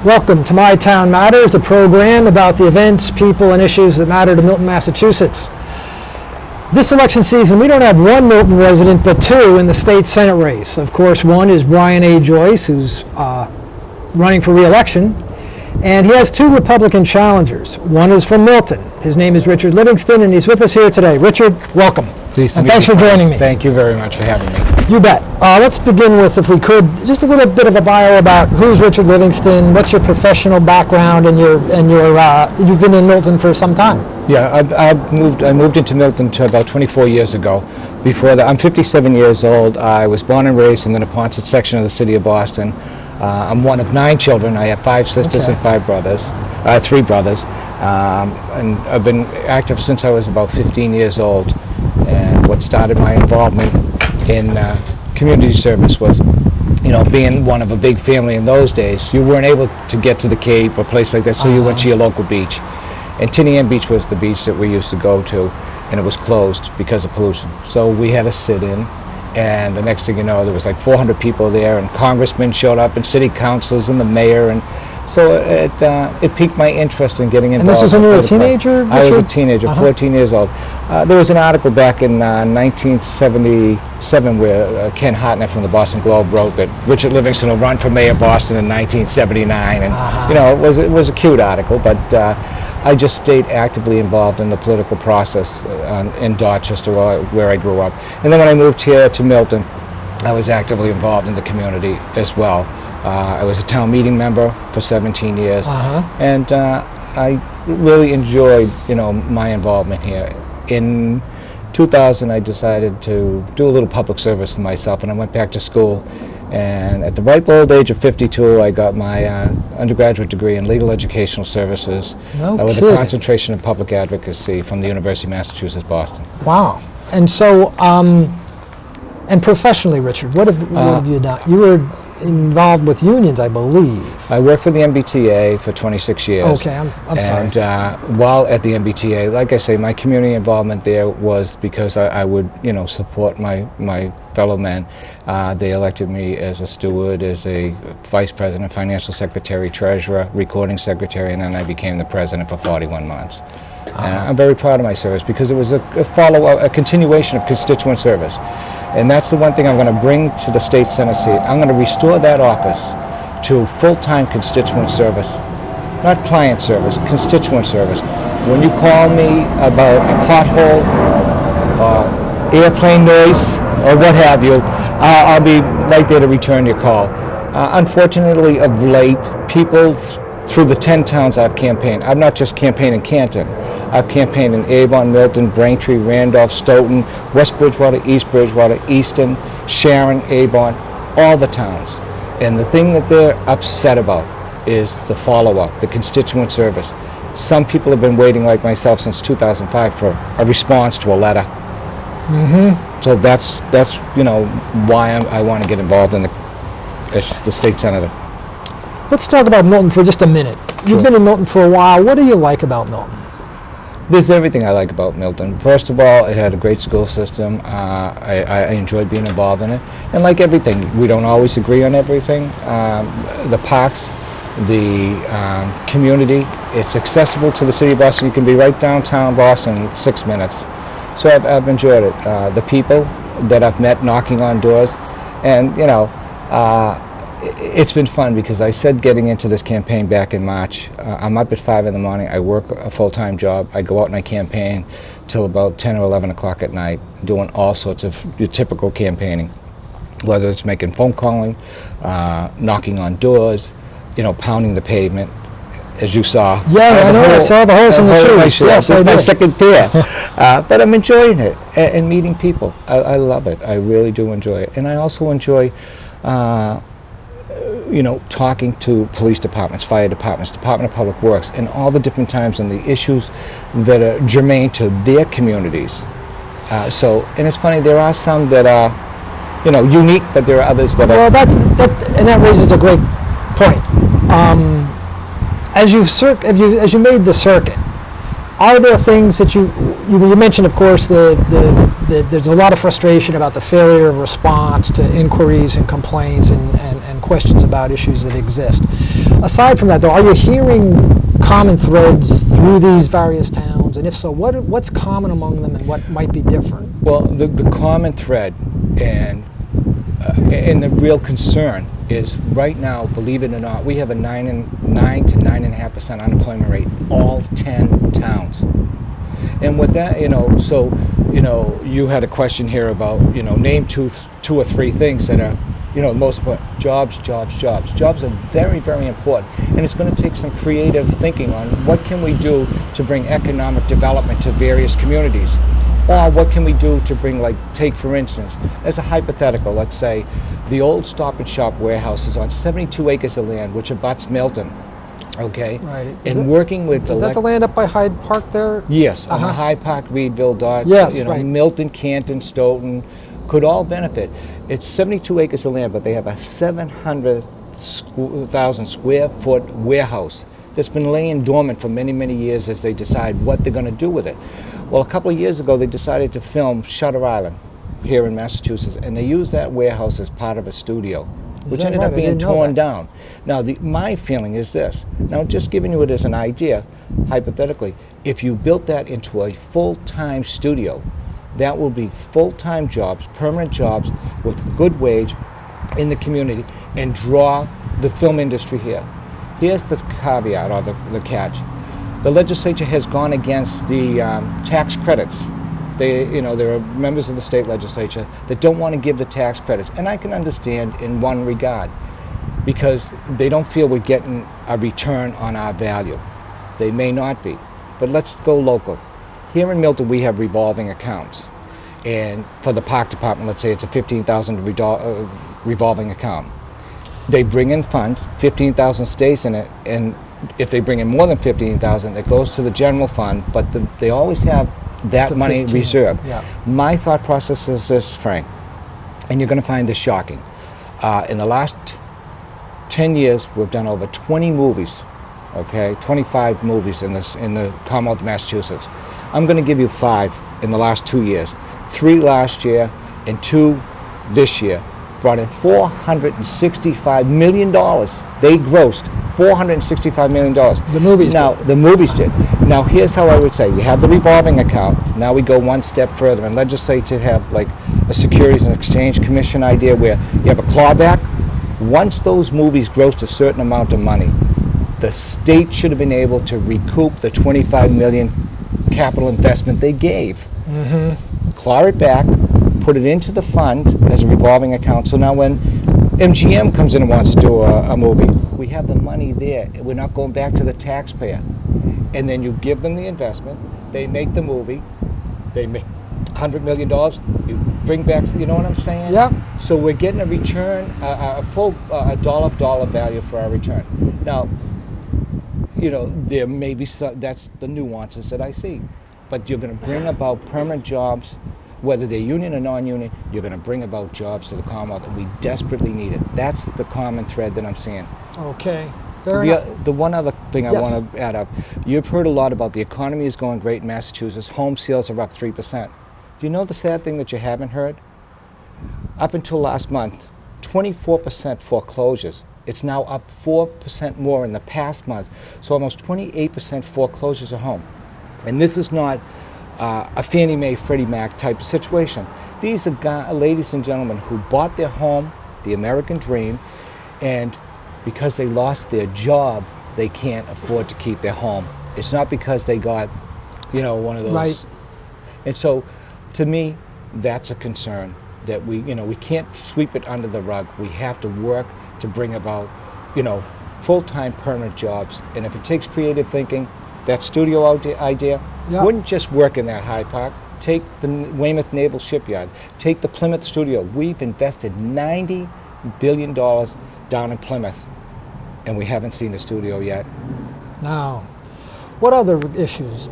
Welcome to My Town Matters, a program about the events, people, and issues that matter to Milton, Massachusetts. This election season, we don't have one Milton resident, but two in the state Senate race. Of course, one is Brian A. Joyce, who's running for re-election, and he has two Republican challengers. One is from Milton. His name is Richard Livingston, and he's with us here today. Richard, welcome. Pleased to and meet thanks you. for joining me. Thank you very much for having me. You bet. Let's begin with, if we could, just a little bit of a bio about who's Richard Livingston, what's your professional background, and you've been in Milton for some time. Yeah, I moved into Milton about 24 years ago. Before that, I'm 57 years old. I was born and raised in the Neponset section of the city of Boston. I'm one of 9 children. I have 5 sisters and 3 brothers. And I've been active since I was about 15 years old. And what started my involvement in community service was, being one of a big family in those days, you weren't able to get to the Cape or a place like that, so you went to your local beach. And Tinian Beach was the beach that we used to go to, and it was closed because of pollution. So we had to sit in, and the next thing you know, there was like 400 people there, and congressmen showed up, and city councilors, and the mayor, and so it piqued my interest in getting involved. And this was when you were a teenager, Richard? I was a teenager, 14 years old. There was an article back in 1977 where Ken Hartnett from the Boston Globe wrote that Richard Livingston will run for mayor of Boston in 1979, and it was a cute article, but I just stayed actively involved in the political process in Dorchester, where I grew up. And then when I moved here to Milton, I was actively involved in the community as well. I was a town meeting member for 17 years, and I really enjoyed, my involvement here. In 2000, I decided to do a little public service for myself, and I went back to school. And at the ripe old age of 52, I got my undergraduate degree in legal educational services with a concentration in public advocacy from the University of Massachusetts, Boston. Wow. And so, and professionally, Richard, what have you done? You were involved with unions, I believe. I worked for the MBTA for 26 years. Okay, I'm sorry. And while at the MBTA, like I say, my community involvement there was because I would, support my fellow men. They elected me as a steward, as a vice president, financial secretary, treasurer, recording secretary, and then I became the president for 41 months. And I'm very proud of my service because it was a continuation of constituent service. And that's the one thing I'm going to bring to the state Senate seat. I'm going to restore that office to full-time constituent service, not client service, constituent service. When you call me about a pothole, airplane noise, or what have you, I'll be right there to return your call. Unfortunately, of late, people through the 10 towns I've campaigned, I've not just campaigned in Canton, I've campaigned in Avon, Milton, Braintree, Randolph, Stoughton, West Bridgewater, East Bridgewater, Easton, Sharon, Avon, all the towns. And the thing that they're upset about is the follow-up, the constituent service. Some people have been waiting, like myself, since 2005 for a response to a letter. So that's why I want to get involved in the state senator. Let's talk about Milton for just a minute. You've been in Milton for a while. What do you like about Milton? There's everything I like about Milton. First of all, it had a great school system. I enjoyed being involved in it. And like everything, we don't always agree on everything. The parks, the community, it's accessible to the city of Boston. You can be right downtown Boston in 6 minutes. So I've enjoyed it. The people that I've met knocking on doors, and it's been fun because I said getting into this campaign back in March, I'm up at 5 in the morning, I work a full-time job, I go out and I campaign till about 10 or 11 o'clock at night, doing all sorts of your typical campaigning, whether it's making phone calling, knocking on doors, pounding the pavement, as you saw. Yeah, I know, I saw the holes in the shoes. Yes, I did. My second pair. But I'm enjoying it and meeting people. I love it. I really do enjoy it. And I also enjoy talking to police departments, fire departments, Department of Public Works, and all the different times and the issues that are germane to their communities. And it's funny, there are some that are, unique, but there are others that are... Well, and that raises a great point. As you made the circuit, are there things that you mentioned, of course, there's a lot of frustration about the failure of response to inquiries and complaints and questions about issues that exist. Aside from that, though, are you hearing common threads through these various towns? And if so, what's common among them and what might be different? Well, the common thread and the real concern is right now, believe it or not, we have a 9 to 9.5% unemployment rate, all 10 towns. And with that, so, you had a question here about, name two or three things that are, most important. Jobs. Jobs are very, very important. And it's going to take some creative thinking on what can we do to bring economic development to various communities. Or what can we do to bring, take for instance, as a hypothetical, let's say the old Stop and Shop warehouse is on 72 acres of land, which abuts Milton. Okay. Right. Working with is that the land up by Hyde Park there? Yes, on the Hyde Park, Reedville dot. Yes, right. Milton, Canton, Stoughton could all benefit. It's 72 acres of land, but they have a 700,000 square foot warehouse that's been laying dormant for many, many years as they decide what they're going to do with it. Well, a couple of years ago, they decided to film Shutter Island here in Massachusetts, and they used that warehouse as part of a studio, which ended up being torn down. Now, my feeling is this. Now, just giving you it as an idea, hypothetically, if you built that into a full-time studio, that will be full-time jobs, permanent jobs with good wage in the community and draw the film industry here. Here's the caveat or the catch. The legislature has gone against the tax credits. There are members of the state legislature that don't want to give the tax credits, and I can understand in one regard, because they don't feel we're getting a return on our value. They may not be, but let's go local. Here in Milton, we have revolving accounts, and for the park department, let's say it's a $15,000 revolving account. They bring in funds, $15,000 stays in it, and if they bring in more than $15,000, it goes to the general fund, but they always have that money reserved. Yeah. My thought process is this, Frank, and you're going to find this shocking. In the last 10 years, we've done over 20 movies, okay, 25 movies in the Commonwealth of Massachusetts. I'm going to give you 5 in the last 2 years. 3 last year and 2 this year. Brought in $465 million. They grossed $465 million. The movies now, did. The movies did. Now, here's how I would say. You have the revolving account. Now we go one step further and legislate to have like a Securities and Exchange Commission idea where you have a clawback. Once those movies grossed a certain amount of money, the state should have been able to recoup the $25 million capital investment they gave. Mm-hmm. Claw it back, put it into the fund as a revolving account. So now when MGM comes in and wants to do a movie, we have the money there. We're not going back to the taxpayer. And then you give them the investment, they make the movie, they make $100 million, you bring back, you know what I'm saying? Yeah. So we're getting a return, a full dollar for dollar value for our return. Now, there may be that's the nuances that I see. But you're going to bring about permanent jobs, whether they're union or non-union, you're going to bring about jobs to the Commonwealth, and we desperately need it. That's the common thread that I'm seeing. Okay, fair enough. The one other thing I Yes. want to add up, you've heard a lot about the economy is going great in Massachusetts, home sales are up 3%. Do you know the sad thing that you haven't heard? Up until last month, 24% foreclosures. It's now up 4% more in the past month, so almost 28% foreclosures of home. And this is not a Fannie Mae, Freddie Mac type of situation. These are ladies and gentlemen who bought their home, the American dream, and because they lost their job, they can't afford to keep their home. It's not because they got, one of those. Right. And so, to me, that's a concern that we can't sweep it under the rug. We have to work to bring about, full-time permanent jobs. And if it takes creative thinking, that studio idea wouldn't just work in that Hyde Park. Take the Weymouth Naval Shipyard. Take the Plymouth studio. We've invested $90 billion down in Plymouth, and we haven't seen a studio yet. Now, what other issues,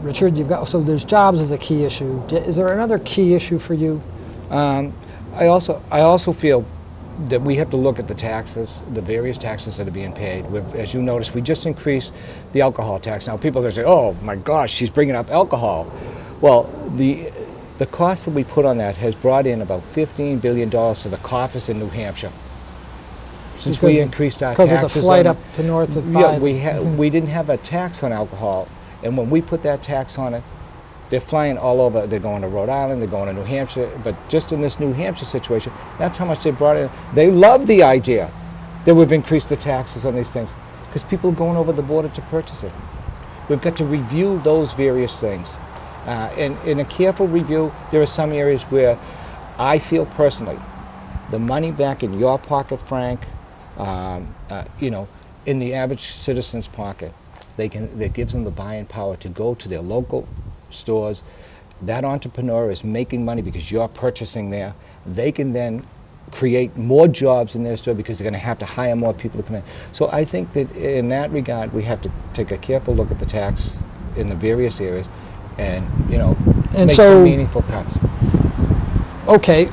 Richard? You've got, so there's jobs as a key issue. Is there another key issue for you? I also feel that we have to look at the taxes, the various taxes that are being paid. As you notice, we just increased the alcohol tax. Now people are going to say, oh my gosh, she's bringing up alcohol. Well, the cost that we put on that has brought in about $15 billion to the coffers in New Hampshire. since we increased our because taxes of the flight on, up to north of yeah, we didn't have a tax on alcohol, and when we put that tax on it, they're flying all over. They're going to Rhode Island, they're going to New Hampshire, but just in this New Hampshire situation, that's how much they brought in. They love the idea that we've increased the taxes on these things because people are going over the border to purchase it. We've got to review those various things. And in a careful review, there are some areas where I feel personally, the money back in your pocket, Frank, you know, in the average citizen's pocket, that gives them the buying power to go to their local stores. That entrepreneur is making money because you're purchasing there. They can then create more jobs in their store because they're going to have to hire more people to come in. So I think that in that regard, we have to take a careful look at the tax in the various areas and, you know, make some meaningful cuts. Okay,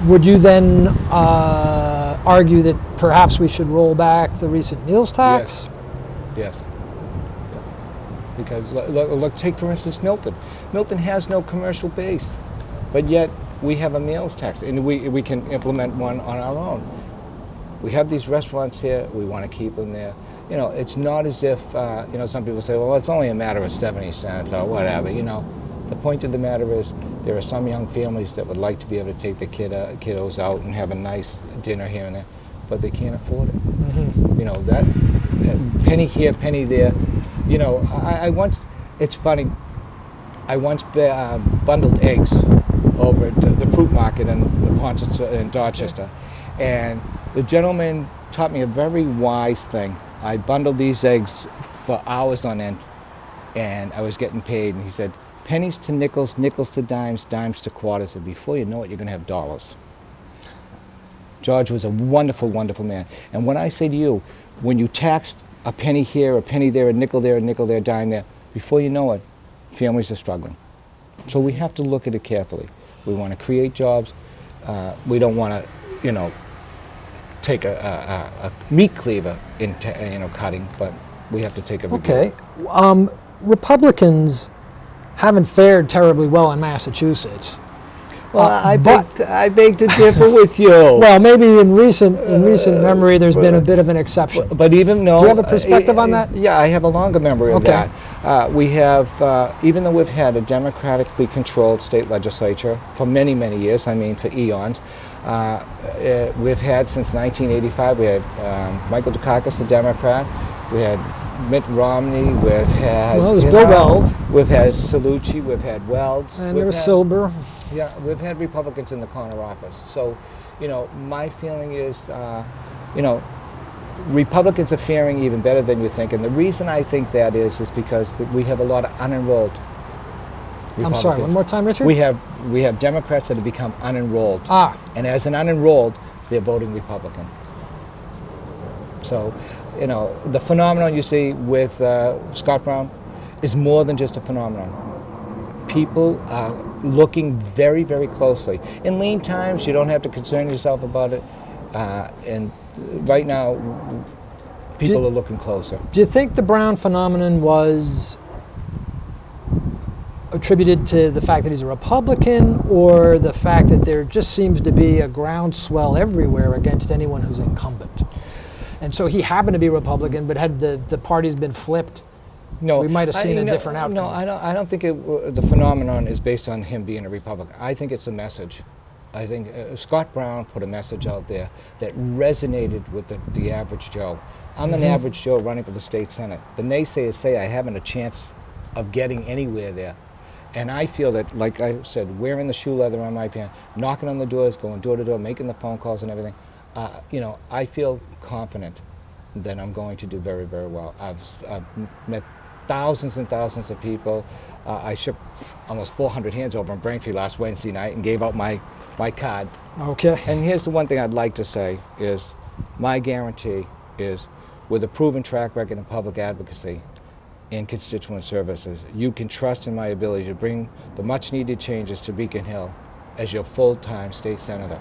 would you then argue that perhaps we should roll back the recent meals tax? Yes. Because look, take for instance Milton. Milton has no commercial base, but yet we have a meals tax, and we can implement one on our own. We have these restaurants here. We want to keep them there. You know, it's not as if you know, some people say, well, it's only a matter of 70 cents or whatever. You know, the point of the matter is there are some young families that would like to be able to take their kiddos out and have a nice dinner here and there, but they can't afford it. Mm-hmm. You know, that penny here, penny there. You know, I once, it's funny, I once bundled eggs over at the fruit market in Dorchester, and the gentleman taught me a very wise thing. I bundled these eggs for hours on end, and I was getting paid, and he said, pennies to nickels, nickels to dimes, dimes to quarters, and before you know it, you're going to have dollars. George was a wonderful, wonderful man. And when I say to you, when you tax a penny here, a penny there, a nickel there, a dime there, before you know it, families are struggling. So we have to look at it carefully. We want to create jobs. We don't want to, you know, take a meat cleaver into, you know, cutting, but we have to take a review. Okay. Republicans haven't fared terribly well in Massachusetts. Well, I beg to differ with you. Well, maybe in recent memory, there's been a bit of an exception. But even though, do you have a perspective on that? Yeah, I have a longer memory of that. We have, even though we've had a democratically controlled state legislature for many, many years, I mean for eons, we've had since 1985, we had Michael Dukakis, a Democrat, we had Mitt Romney, we've had... Well, there's Bill Weld. We've had Salucci, we've had Weld. And there was Silber. Yeah, we've had Republicans in the corner office. So, you know, my feeling is, you know, Republicans are faring even better than you think. And the reason I think that is because we have a lot of unenrolled Republicans. I'm sorry, one more time, Richard? We have Democrats that have become unenrolled. And as an unenrolled, they're voting Republican. So, you know, the phenomenon you see with Scott Brown is more than just a phenomenon. People are looking very, very closely. In lean times, you don't have to concern yourself about it. And right now, people are looking closer. Do you think the Brown phenomenon was attributed to the fact that he's a Republican, or the fact that there just seems to be a groundswell everywhere against anyone who's incumbent? And so he happened to be Republican, but had the parties been flipped, no, we might have seen a different outcome. No, I don't think the phenomenon is based on him being a Republican. I think it's a message. I think Scott Brown put a message out there that resonated with the average Joe. I'm an average Joe running for the state Senate. The naysayers say I haven't a chance of getting anywhere there. And I feel that, like I said, wearing the shoe leather on my pants, knocking on the doors, going door to door, making the phone calls and everything, you know, I feel confident that I'm going to do very, very well. I've met thousands and thousands of people. I shook almost 400 hands over in Braintree last Wednesday night and gave out my card. Okay. And here's the one thing I'd like to say is, my guarantee is, with a proven track record in public advocacy and constituent services, you can trust in my ability to bring the much needed changes to Beacon Hill as your full-time state senator.